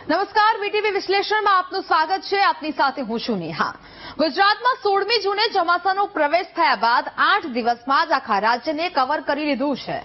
નમસ્કાર, વીટીવી વિશ્લેષણમાં આપનું સ્વાગત છે. આપની સાથે હું છું નેહા. ગુજરાતમાં 16મી જૂને ચોમાસાનો પ્રવેશ થયા બાદ 8 દિવસમાં જ આખા રાજ્યને કવર કરી લીધું છે.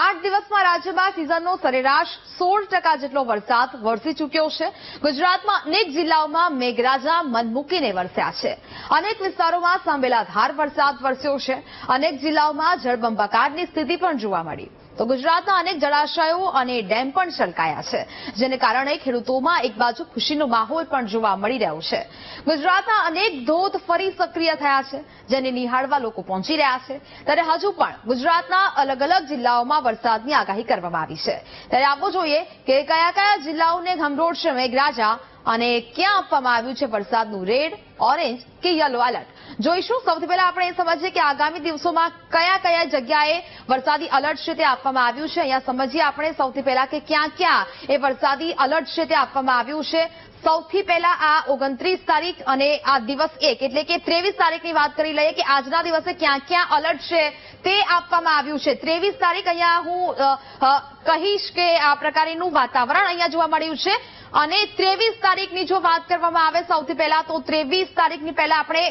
8 દિવસમાં રાજ્યમાં સિઝનનો સરેરાશ 16% જેટલો વરસાદ વરસી ચૂક્યો છે. ગુજરાતમાં અનેક જિલ્લાઓમાં મેઘરાજા મન મૂકીને વરસ્યા છે. અનેક વિસ્તારોમાં સાંભેલાધાર વરસાદ વરસ્યો છે. અનેક જિલ્લાઓમાં જળબંબાકારની સ્થિતિ પણ જોવા મળી. તો ગુજરાતના અનેક જળાશયો અને ડેમ પણ છલકાયા છે, જેને કારણે ખેડૂતોમાં એક બાજુ ખુશીનો માહોલ પણ જોવા મળી રહ્યો છે. ગુજરાતના અનેક ધોધ ફરી સક્રિય થયા છે, જેને નિહાળવા લોકો પહોંચી રહ્યા છે. ત્યારે હજુ પણ ગુજરાતના અલગ અલગ જિલ્લાઓમાં વરસાદની આગાહી કરવામાં આવી છે. ત્યારે આપવું જોઈએ કે કયા કયા જિલ્લાઓને ગમરોડશે મેઘરાજા અને ક્યાં આપવામાં આવ્યું છે વરસાદનું રેડ, ઓરેન્જ કે યલો એલર્ટ. જોઈશું. સૌથી પહેલા આપણે એ સમજીએ કે આગામી દિવસોમાં કયા કયા જગ્યાએ વરસાદી એલર્ટ છે તે આપવામાં આવ્યું છે. અહીંયા સમજીએ આપણે સૌથી પહેલા કે ક્યાં ક્યાં એ વરસાદી એલર્ટ છે તે આપવામાં આવ્યું છે. સૌથી પહેલા આ 29 તારીખ અને આ દિવસ 1 એટલે કે 23 તારીખની વાત કરી લઈએ કે આજના દિવસે ક્યાં ક્યાં એલર્ટ છે તે આપવામાં આવ્યું છે. 23 તારીખ અહીંયા હું કહીશ કે આ પ્રકારનું વાતાવરણ અહીંયા જોવા મળ્યું છે. અને 23 તારીખની જો વાત કરવામાં આવે સૌથી પહેલા તો 23 તારીખની પહેલા આપણે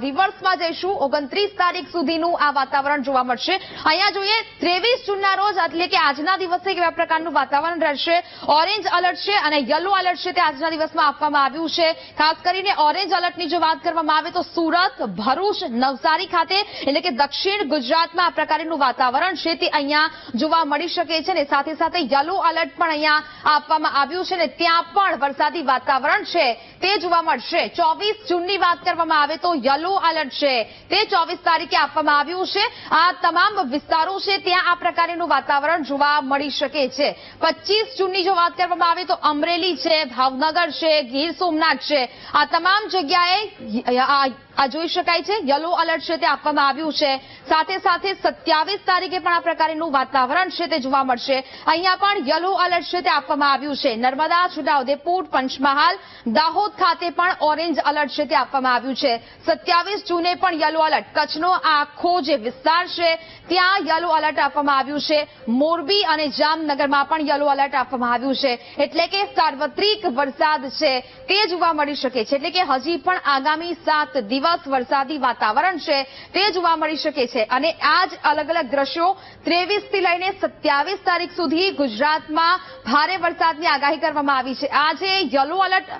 રિવર્સમાં જઈશું. 29 તારીખ સુધીનું આ વાતાવરણ જોવા મળશે. અહીંયા જોઈએ 23 જૂનના રોજ એટલે કે આજના દિવસે કેવા પ્રકારનું વાતાવરણ રહેશે. ઓરેન્જ એલર્ટ છે અને યલો એલર્ટ છે તે આજના દિવસમાં આપવામાં આવ્યું છે. ખાસ કરીને ઓરેન્જ એલર્ટની જો વાત કરવામાં આવે તો સુરત, ભરૂચ, નવસારી ખાતે એટલે કે દક્ષિણ ગુજરાતમાં આ પ્રકારનું વાતાવરણ છે તે અહીંયા જોવા મળી શકે છે. અને સાથે સાથે યલો એલર્ટ પણ અહીંયા આપવામાં આવ્યું છે અને ત્યાં પણ વરસાદી વાતાવરણ છે તે જોવા મળશે. 24 જૂનની વાત કરવામાં આવે તો યલો એલર્ટ છે તે 24 તારીખે આપવામાં આવ્યું છે. આ તમામ વિસ્તારો છે ત્યાં આ પ્રકારનું વાતાવરણ જોવા મળી શકે છે. 25 જૂનની જો વાત કરવામાં આવે તો અમરેલી છે, ભાવનગર છે, ગીર સોમનાથ છે, આ તમામ જગ્યાએ આ જોઈ શકાય છે યલો એલર્ટ છે તે આપવામાં આવ્યું છે. સાથે સાથે 27 તારીખે પણ આ પ્રકારનું વાતાવરણ છે તે જોવા મળશે. અહીંયા પણ યલો એલર્ટ છે તે આપવામાં આવ્યું છે. નર્મદા, છોટાઉદેપુર, પંચમહાલ, દાહોદ ખાતે પણ ઓરેન્જ એલર્ટ છે તે આપવામાં આવ્યું છે. 27 જૂને પણ યલો એલર્ટ. કચ્છનો આખો જે વિસ્તાર છે ત્યાં યલો એલર્ટ આપવામાં આવ્યું છે. મોરબી અને જામનગરમાં પણ યલો એલર્ટ આપવામાં આવ્યું છે. એટલે કે સાર્વત્રિક વરસાદ છે તે જોવા મળી શકે છે. એટલે કે હજી પણ આગામી 7 દિવસ વરસાદી વાતાવરણ છે તે જોવા મળી શકે છે. અને આ જ અલગ અલગ દ્રશ્યો 23 થી લઈને 27 તારીખ સુધી ગુજરાતમાં ભારે વરસાદની આગાહી કરવામાં આવી છે. આજે યલો એલર્ટ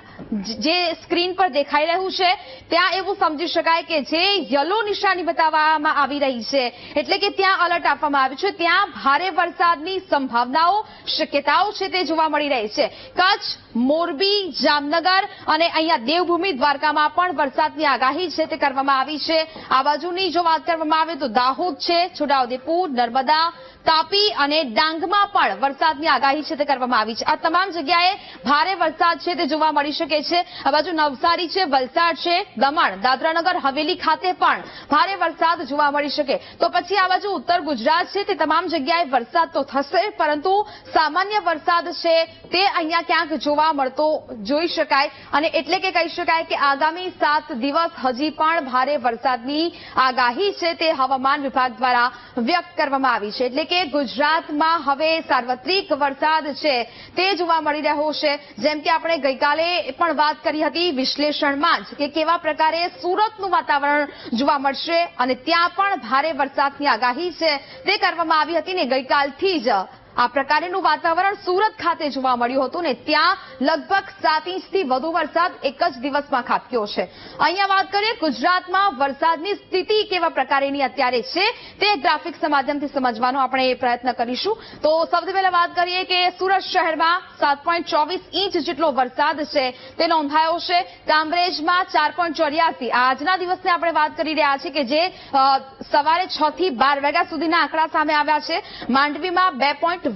જે સ્ક્રીન પર દેખાઈ રહ્યું છે ત્યાં એવું સમજી શકાય કે જે યલો નિશાની બતાવવામાં આવી રહી છે એટલે કે ત્યાં એલર્ટ આપવામાં આવ્યું છે. ત્યાં ભારે વરસાદની સંભાવનાઓ, શક્યતાઓ છે તે જોવા મળી રહી છે. કચ્છ, મોરબી, જામનગર અને અહીંયા દેવભૂમિ દ્વારકામાં પણ વરસાદની આગાહી છે તે કરવામાં આવી છે. આ બાજુની જો વાત કરવામાં આવે તો દાહોદ છે, છોટાઉદેપુર, નર્મદા, તાપી અને ડાંગમાં પણ વરસાદની આગાહી છે તે કરવામાં આવી છે. આ તમામ જગ્યાએ ભારે વરસાદ છે તે જોવા મળી શકે છે. આ બાજુ નવસારી છે, વલસાડ છે, દમણ, દાદરાનગર હવેલી ખાતે પણ ભારે વરસાદ જોવા મળી શકે. તો પછી આ બાજુ ઉત્તર ગુજરાત છે તે તમામ જગ્યાએ વરસાદ તો થશે, પરંતુ સામાન્ય વરસાદ છે તે અહીંયા ક્યાંક જોવા મળતો જોઈ શકાય. અને એટલે કે કહી શકાય કે આગામી 7 દિવસ હજી પણ ભારે વરસાદની આગાહી છે તે હવામાન વિભાગ દ્વારા વ્યક્ત કરવામાં આવી છે. એટલે કે ગુજરાતમાં હવે સાર્વત્રિક વરસાદ છે તે જોવા મળી રહ્યો છે. જેમ કે આપણે ગઈકાલે પણ વાત કરી હતી વિશ્લેષણમાં જ કે કેવા પ્રકારે સુરતનું વાતાવરણ જોવા મળશે અને ત્યાં પણ ભારે વરસાદની આગાહી છે તે કરવામાં આવી હતી. ને ગઈકાલથી જ આ પ્રકારનું વાતાવરણ સુરત ખાતે જોવા મળ્યું હતું ને ત્યાં લગભગ 7 ઇંચથી વધુ વરસાદ એક જ દિવસમાં ખાબક્યો છે. અહીંયા વાત કરીએ ગુજરાતમાં વરસાદની સ્થિતિ કેવા પ્રકારની અત્યારે છે તે ગ્રાફિક્સના માધ્યમથી સમજવાનો આપણે પ્રયત્ન કરીશું. તો સૌથી પહેલા વાત કરીએ કે સુરત શહેરમાં 7.24 ઇંચ જેટલો વરસાદ છે તે નોંધાયો છે. કામરેજમાં 4.84. આજના દિવસની આપણે વાત કરી રહ્યા છીએ કે જે સવારે 6 થી 12 વાગ્યા સુધીના આંકડા સામે આવ્યા છે. માંડવીમાં 2.20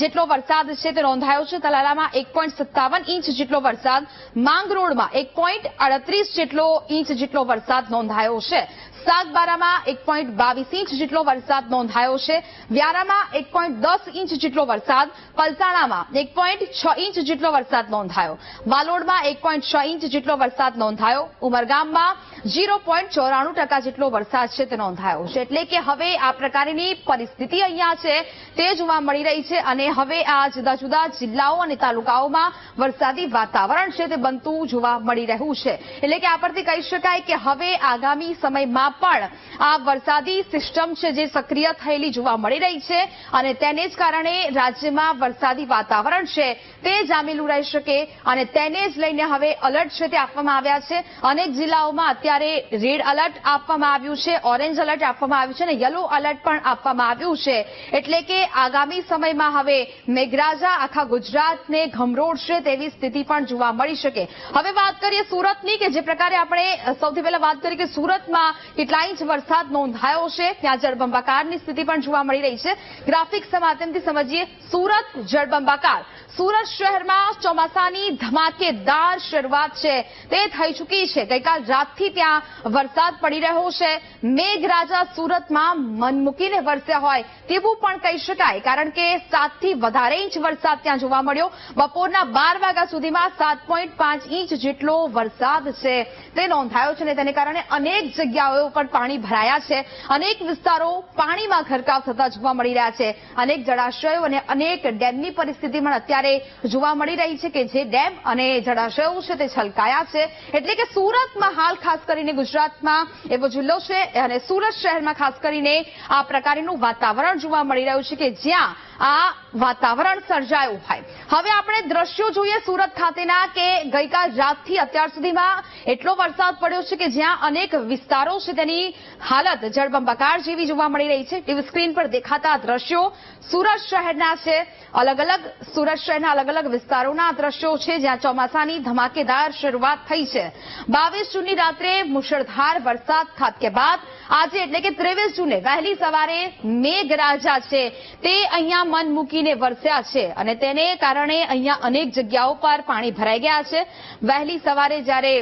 જેટલો વરસાદ છે તે નોંધાયો છે. તલાલામાં 1.57 ઇંચ જેટલો વરસાદ, માંગરોળમાં 1.38 ઇંચ જેટલો વરસાદ નોંધાયો છે. સાગબારામાં 1.22 ઇંચ જેટલો વરસાદ નોંધાયો છે. વ્યારામાં 1.10 ઇંચ જેટલો વરસાદ, પલસાણામાં 1.6 ઇંચ જેટલો વરસાદ નોંધાયો, વાલોડમાં 1.6 ઇંચ જેટલો વરસાદ નોંધાયો, ઉમરગામમાં 0.94% જેટલો વરસાદ છે તે નોંધાયો છે. એટલે કે હવે આ પ્રકારની પરિસ્થિતિ અહીંયા છે તે જોવા મળી રહી છે અને હવે આ જુદા જુદા જિલ્લાઓ અને તાલુકાઓમાં વરસાદી વાતાવરણ છે તે બનતું જોવા મળી રહ્યું છે. એટલે કે આ પરથી કહી શકાય કે હવે આગામી સમયમાં પણ આ વરસાદી સિસ્ટમ છે જે સક્રિય થયેલી જોવા મળી રહી છે અને તેને જ કારણે રાજ્યમાં વરસાદી વાતાવરણ છે તે જામેલું રહી શકે અને તેને જ લઈને હવે એલર્ટ છે તે આપવામાં આવ્યા છે. અનેક જિલ્લાઓમાં અત્યારે રેડ એલર્ટ આપવામાં આવ્યું છે, ઓરેન્જ એલર્ટ આપવામાં આવ્યું છે અને યલો એલર્ટ પણ આપવામાં આવ્યું છે. એટલે કે આગામી સમયમાં હવે મેઘરાજા આખા ગુજરાતને ગમરોડશે તેવી સ્થિતિ પણ જોવા મળી શકે. હવે વાત કરીએ સુરતની, કે જે પ્રકારે આપણે સૌથી પહેલા વાત કરી કે સુરતમાં કેટલા ઇંચ વરસાદ નોંધાયો છે. ત્યાં જળબંબાકારની સ્થિતિ પણ જોવા મળી રહી છે. ગ્રાફિક્સના માધ્યમથી સમજીએ સુરત જળબંબાકાર. સુરત શહેરમાં ચોમાસાની ધમાકેદાર શરૂઆત છે તે થઈ ચૂકી છે. ગઈકાલ રાતથી ત્યાં વરસાદ પડી રહ્યો છે. મેઘરાજા સુરતમાં મન મૂકીને વરસ્યા હોય તેવું પણ કહી શકાય, કારણ કે 7 થી વધારે ઇંચ વરસાદ ત્યાં જોવા મળ્યો. બપોરના 12 વાગ્યા સુધીમાં 7.5 ઇંચ જેટલો વરસાદ છે તે નોંધાયો છે અને તેને કારણે અનેક જગ્યાઓ પર પાણી ભરાયા છે. અનેક વિસ્તારો પાણીમાં ગરકાવ થતા જોવા મળી રહ્યા છે. અનેક જળાશયો અને અનેક ડેમની પરિસ્થિતિ પણ અત્યારે જોવા મળી રહી છે કે જે ડેમ અને જળાશયો છે તે છલકાયા છે. એટલે કે સુરતમાં હાલ ખાસ કરીને ગુજરાતમાં એવો જિલ્લો છે અને સુરત શહેરમાં ખાસ કરીને આ પ્રકારનું વાતાવરણ જોવા મળી રહ્યું છે કે જ્યાં આ વાતાવરણ સર્જાયું હોય. હવે આપણે દ્રશ્યો જોઈએ સુરત ખાતેના કે ગઈકાલ રાતથી અત્યાર સુધીમાં એટલો વરસાદ પડ્યો છે કે જ્યાં અનેક વિસ્તારો છે તેની હાલત જળબંબાકાર જેવી જોવા મળી રહી છે. ટીવી સ્ક્રીન પર દેખાતા દ્રશ્યો સુરત શહેરના છે. સુરત શહેરના અલગ અલગ વિસ્તારોના દ્રશ્યો છે જ્યાં ચોમાસાની ધમાકેદાર શરૂઆત થઈ છે. 22 જૂનની રાત્રે મુશળધાર વરસાદ ખાબક્યા બાદ આજે એટલે કે 23 જૂને વહેલી સવારે મેઘરાજા છે તે અહીંયા મન મૂકીને વરસ્યા છે અને તેને કારણે અહીંયા અનેક જગ્યાઓ પર પાણી ભરાઈ ગયા છે. વહેલી સવારે જ્યારે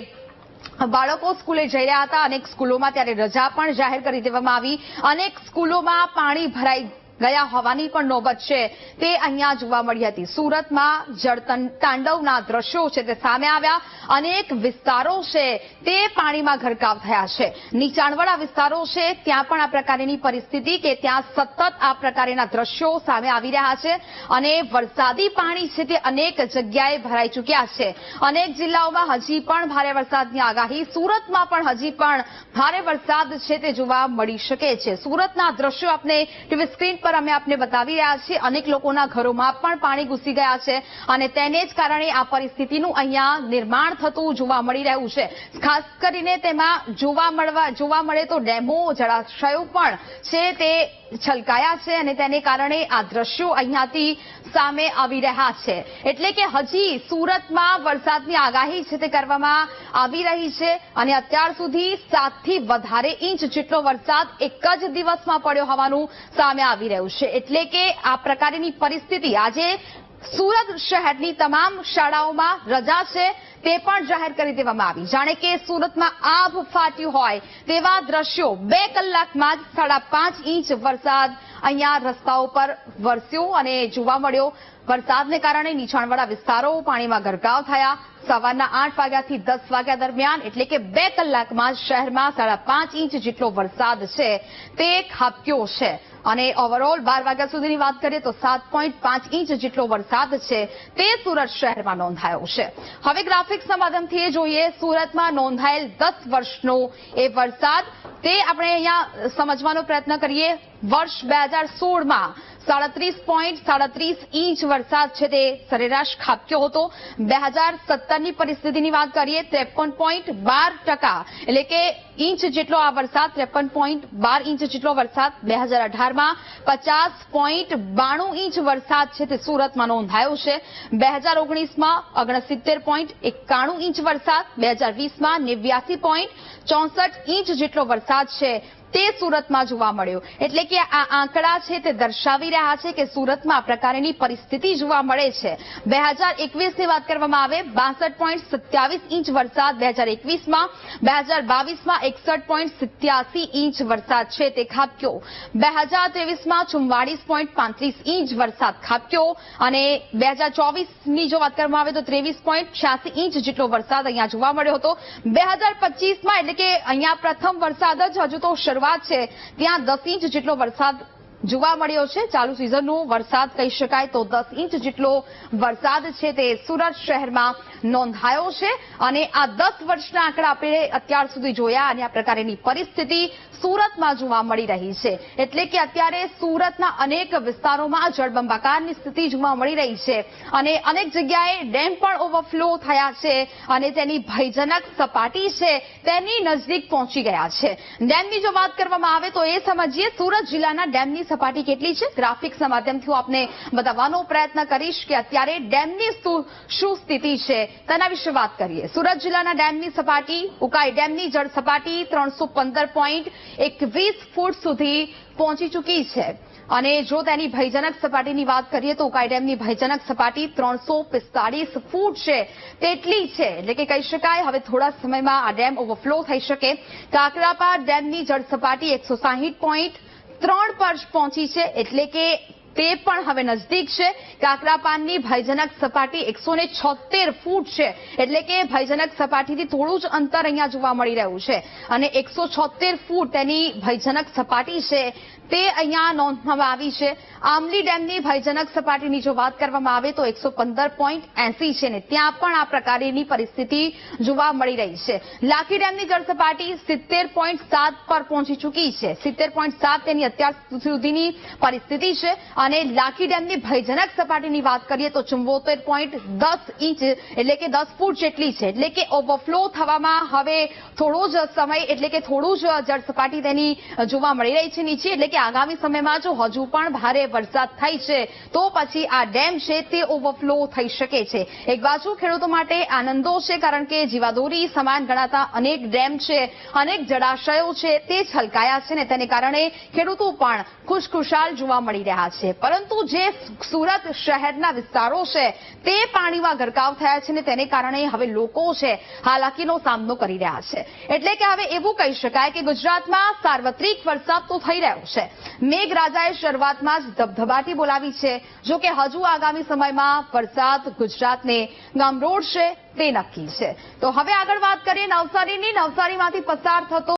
બાળકો સ્કૂલે જઈ રહ્યા હતા અનેક સ્કૂલોમાં ત્યારે રજા પણ જાહેર કરી દેવામાં આવી. અનેક સ્કૂલોમાં પાણી ભરાઈ ગયા હોવાની પણ નોબત છે તે અહીંયા જોવા મળી હતી. સુરતમાં જળ તાંડવના દ્રશ્યો છે તે સામે આવ્યા. અનેક વિસ્તારો છે તે પાણીમાં ગરકાવ થયા છે. નીચાણવાળા વિસ્તારો છે ત્યાં પણ આ પ્રકારની પરિસ્થિતિ કે ત્યાં સતત આ પ્રકારના દ્રશ્યો સામે આવી રહ્યા છે અને વરસાદી પાણી છે તે અનેક જગ્યાએ ભરાઈ ચૂક્યા છે. અનેક જિલ્લાઓમાં હજી પણ ભારે વરસાદની આગાહી. સુરતમાં પણ હજી પણ ભારે વરસાદ છે તે જોવા મળી શકે છે. સુરતના દ્રશ્યો આપણે ટીવી સ્ક્રીન પર અમે આપને બતાવી રહ્યા છીએ. અનેક લોકોના ઘરોમાં પણ પાણી ઘૂસી ગયા છે અને તેને જ કારણે આ પરિસ્થિતિનું અહીંયા નિર્માણ થતું જોવા મળી રહ્યું છે. ખાસ કરીને તેમાં જોવા મળે તો ડેમો જળાશયો પણ છે તે છલકાયા છે અને તેને કારણે આ દ્રશ્યો અહીંયાથી સામે આવી રહ્યા છે. એટલે કે હજી સુરતમાં વરસાદની આગાહી છે તે કરવામાં આવી રહી છે અને અત્યાર સુધી 7 થી વધારે ઇંચ જેટલો વરસાદ એક જ દિવસમાં પડ્યો હોવાનું સામે આવી રહ્યું છે. એટલે કે આ પ્રકારની પરિસ્થિતિ આજે સુરત શહેરની તમામ શાળાઓમાં રજા છે તે પણ જાહેર કરી દેવામાં આવી. જાણે કે સુરતમાં આભ ફાટ્યું હોય તેવા દ્રશ્યો 2 કલાકમાં જ 5.5 ઇંચ વરસાદ અહીંયા રસ્તાઓ પર વરસ્યો અને જોવા મળ્યો. વરસાદને કારણે નીચાણવાળા વિસ્તારો પાણીમાં ગરકાવ થયા. સવારના 8 વાગ્યાથી 10 વાગ્યા દરમિયાન એટલે કે 2 કલાકમાં શહેરમાં 5.5 ઇંચ જેટલો વરસાદ છે તે ખાબક્યો છે અને ઓવરઓલ 12 વાગ્યા સુધીની વાત કરીએ તો 7.5 ઇંચ જેટલો વરસાદ છે તે સુરત શહેરમાં નોંધાયો છે. હવે ગ્રાફિક્સના માધ્યમથી એ જોઈએ સુરતમાં નોંધાયેલ 10 વર્ષનો એ વરસાદ તે આપણે અહીંયા સમજવાનો પ્રયત્ન કરીએ. વર્ષ 2016માં 37.37 ઇંચ વરસાદ છે તે સરેરાશ ખાબક્યો હતો. 2017ની પરિસ્થિતિની વાત કરીએ 53.12% એટલે કે ઇંચ જેટલો આ વરસાદ 53.12 ઇંચ જેટલો વરસાદ. 2018માં 50.92 ઇંચ વરસાદ છે તે સુરતમાં નોંધાયો છે. 2019માં 69.91 ઇંચ વરસાદ. 2020માં 89.64 ઇંચ જેટલો વરસાદ છે તે સુરતમાં જોવા મળ્યો. એટલે કે આ આંકડા છે તે દર્શાવી રહ્યા છે કે સુરતમાં આ પ્રકારની પરિસ્થિતિ જોવા મળે છે. 2021ની વાત કરવામાં આવે 62.27 ઇંચ વરસાદ 2021માં, 2022માં 61.87 ઇંચ વરસાદ છે તે ખાબક્યો. 2023માં 44.35 ઇંચ વરસાદ ખાબક્યો અને 2024ની જો વાત કરવામાં આવે તો 23.86 ઇંચ જેટલો વરસાદ અહીંયા જોવા મળ્યો હતો. 2025માં એટલે કે અહીંયા પ્રથમ વરસાદ જ હજુ તો શરૂઆત છે, ત્યાં 10 ઇંચ જેટલો વરસાદ જોવા મળ્યો છે. ચાલુ સિઝનનો વરસાદ કહી શકાય તો 10 ઇંચ જેટલો વરસાદ છે તે સુરત શહેરમાં નોંધાયો છે અને આ 10 વર્ષના આંકડા આપણે અત્યાર સુધી જોયા અને આ પ્રકારની પરિસ્થિતિ સુરતમાં જોવા મળી રહી છે. એટલે કે અત્યારે સુરતના અનેક વિસ્તારોમાં જળબંબાકારની સ્થિતિ જોવા મળી રહી છે અને અનેક જગ્યાએ ડેમ પણ ઓવરફ્લો થયા છે અને તેની ભયજનક સપાટી છે તેની નજીક પહોંચી ગયા છે. ડેમની જો વાત કરવામાં આવે તો એ સમજીએ સુરત જિલ્લાના ડેમની સપાટી કેટલી છે. ગ્રાફિક્સના માધ્યમથી હું આપને બતાવવાનો પ્રયત્ન કરીશ કે અત્યારે ડેમની શું સ્થિતિ છે તેના વિશે વાત કરીએ. સુરત જિલ્લાના ડેમની સપાટી, ઉકાઈ ડેમની જળ સપાટી 315.21 ફૂટ સુધી પહોંચી ચૂકી છે અને જો તેની ભયજનક સપાટીની વાત કરીએ તો ઉકાઈ ડેમની ભયજનક સપાટી 345 ફૂટ છે તેટલી છે. એટલે કે કહી શકાય હવે થોડા સમયમાં આ ડેમ ઓવરફ્લો થઈ શકે. કાકરાપા ડેમની જળ સપાટી 160.3 પર પહોંચી છે એટલે કે તે પણ હવે નજદીક છે. કાકરાપાનની ભયજનક સપાટી 176 ફૂટ છે એટલે કે ભયજનક સપાટીથી થોડું જ અંતર અહીંયા જોવા મળી રહ્યું છે અને 176 ફૂટ તેની ભયજનક સપાટી છે તે અહીંયા નોંધવામાં આવી છે. આમલી ડેમની ભયજનક સપાટીની જો વાત કરવામાં આવે તો 115.80 છે ને ત્યાં પણ આ પ્રકારની પરિસ્થિતિ જોવા મળી રહી છે. લાખી ડેમની જળ સપાટી 70.7 પર પહોંચી ચૂકી છે. 70.7 તેની અત્યાર સુધીની પરિસ્થિતિ છે અને લાખી ડેમની ભયજનક સપાટીની વાત કરીએ તો 74.10 ઇંચ એટલે કે 10 ફૂટ જેટલી છે. એટલે કે ઓવરફ્લો થવામાં હવે થોડો જ સમય એટલે કે થોડું જ જળ સપાટી તેની જોવા મળી રહી છે નીચે. એટલે કે આગામી સમયમાં જો હજુ પણ ભારે વરસાદ થાય છે તો પછી આ ડેમ છે તે ઓવરફ્લો થઈ શકે છે. એક બાજુ ખેડૂતો માટે આનંદો છે કારણ કે જીવાદોરી સમાન ગણાતા અનેક ડેમ છે, અનેક જળાશયો છે તે છલકાયા છે ને તેને કારણે ખેડૂતો પણ ખુશખુશાલ જોવા મળી રહ્યા છે. પરંતુ જે સુરત શહેરના વિસ્તારો છે તે પાણીમાં ગરકાવ થયા છે ને તેને કારણે હવે લોકો છે હાલાકીનો સામનો કરી રહ્યા છે. એટલે કે હવે એવું કહી શકાય કે ગુજરાતમાં સાર્વત્રિક વરસાદ તો થઈ રહ્યો છે. મેઘરાજાએ શરૂઆતમાં જ ધબધબાટી બોલાવી છે. જો કે હજુ આગામી સમયમાં વરસાદ ગુજરાતને ગામરોળશે તે નક્કી છે. તો હવે આગળ વાત કરીએ નવસારીની. નવસારીમાંથી પસાર થતો